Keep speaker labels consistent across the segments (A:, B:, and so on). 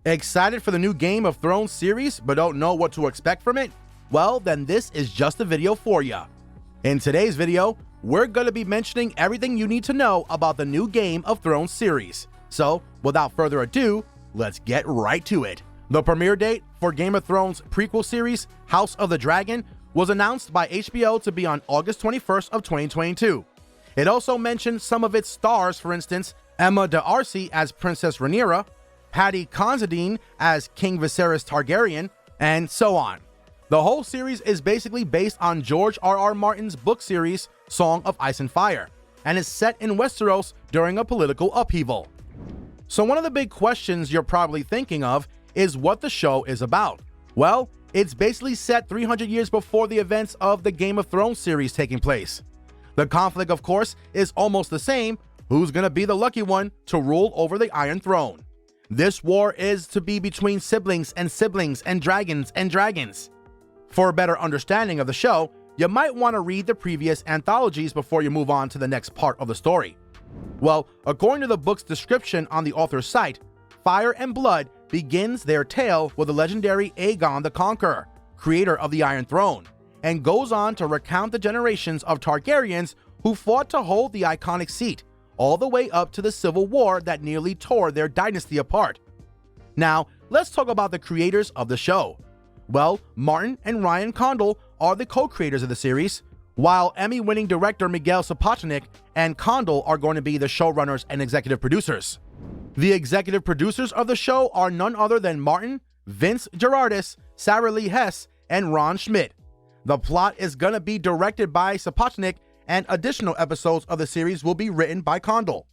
A: Excited for the new Game of Thrones series but don't know what to expect from it? Well, then this is just the video for ya. In today's video, we're going to be mentioning everything you need to know about the new Game of Thrones series. So, without further ado, let's get right to it. The premiere date for Game of Thrones prequel series House of the Dragon was announced by HBO to be on August 21st of 2022. It also mentioned some of its stars, for instance, Emma D'Arcy as Princess Rhaenyra, Paddy Considine as King Viserys Targaryen, and so on. The whole series is basically based on George R.R. Martin's book series Song of Ice and Fire, and is set in Westeros during a political upheaval. So one of the big questions you're probably thinking of is what the show is about. Well, it's basically set 300 years before the events of the Game of Thrones series taking place. The conflict, of course, is almost the same: who's gonna be the lucky one to rule over the Iron Throne? This war is to be between siblings and siblings and dragons and dragons. For a better understanding of the show, you might want to read the previous anthologies before you move on to the next part of the story. Well, according to the book's description on the author's site, Fire and Blood begins their tale with the legendary Aegon the Conqueror, creator of the Iron Throne, and goes on to recount the generations of Targaryens who fought to hold the iconic seat, all the way up to the civil war that nearly tore their dynasty apart. Now, let's talk about the creators of the show. Well, Martin and Ryan Condal are the co-creators of the series, while Emmy-winning director Miguel Sapochnik and Condal are going to be the showrunners and executive producers. The executive producers of the show are none other than Martin, Vince Gerardis, Sarah Lee Hess, and Ron Schmidt. The plot is going to be directed by Sapochnik, and additional episodes of the series will be written by Condal.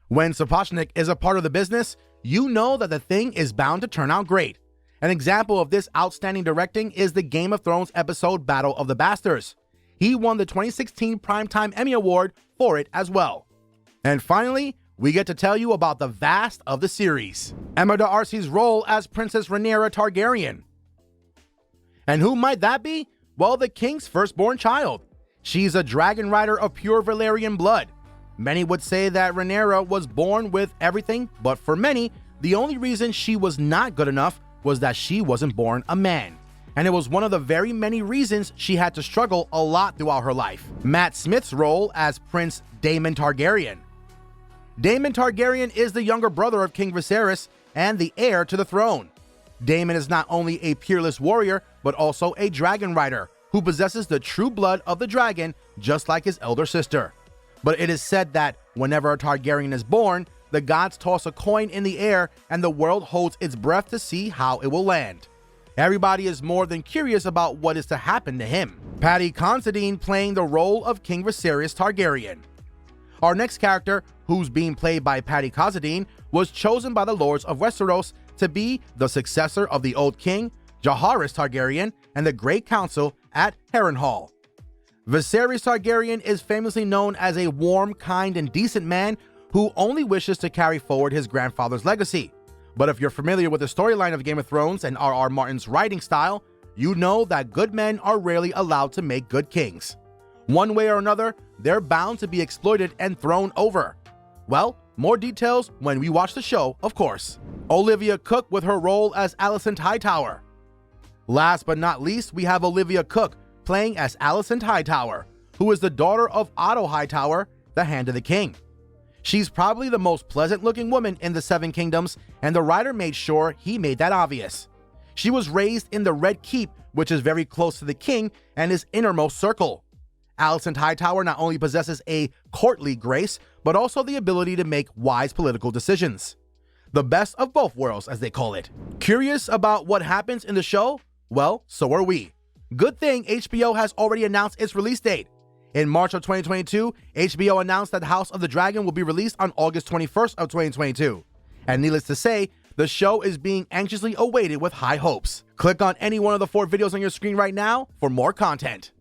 A: When Sapochnik is a part of the business, you know that the thing is bound to turn out great. An example of this outstanding directing is the Game of Thrones episode Battle of the Bastards. He won the 2016 Primetime Emmy Award for it as well. And finally, we get to tell you about the vast of the series: Emma D'Arcy's role as Princess Rhaenyra Targaryen. And who might that be? Well, the king's firstborn child. She's a dragon rider of pure Valyrian blood. Many would say that Rhaenyra was born with everything, but for many, the only reason she was not good enough was that she wasn't born a man. And it was one of the very many reasons she had to struggle a lot throughout her life. Matt Smith's role as Prince Daemon Targaryen. Daemon Targaryen is the younger brother of King Viserys and the heir to the throne. Daemon is not only a peerless warrior, but also a dragon rider who possesses the true blood of the dragon, just like his elder sister. But it is said that whenever a Targaryen is born, the gods toss a coin in the air and the world holds its breath to see how it will land. Everybody is more than curious about what is to happen to him. Paddy Considine playing the role of King Viserys Targaryen. Our next character, who's being played by Paddy Considine, was chosen by the Lords of Westeros to be the successor of the old king, Jaehaerys Targaryen, and the Great Council at Harrenhal. Viserys Targaryen is famously known as a warm, kind, and decent man who only wishes to carry forward his grandfather's legacy. But if you're familiar with the storyline of Game of Thrones and R.R. Martin's writing style, you know that good men are rarely allowed to make good kings. One way or another, they're bound to be exploited and thrown over. Well, more details when we watch the show, of course. Olivia Cooke with her role as Alicent Hightower. Last but not least, we have Olivia Cooke playing as Alicent Hightower, who is the daughter of Otto Hightower, the Hand of the King. She's probably the most pleasant-looking woman in the Seven Kingdoms, and the writer made sure he made that obvious. She was raised in the Red Keep, which is very close to the king and his innermost circle. Alicent Hightower not only possesses a courtly grace, but also the ability to make wise political decisions. The best of both worlds, as they call it. Curious about what happens in the show? Well, so are we. Good thing HBO has already announced its release date. In March of 2022, HBO announced that House of the Dragon will be released on August 21st of 2022. And needless to say, the show is being anxiously awaited with high hopes. Click on any one of the 4 videos on your screen right now for more content.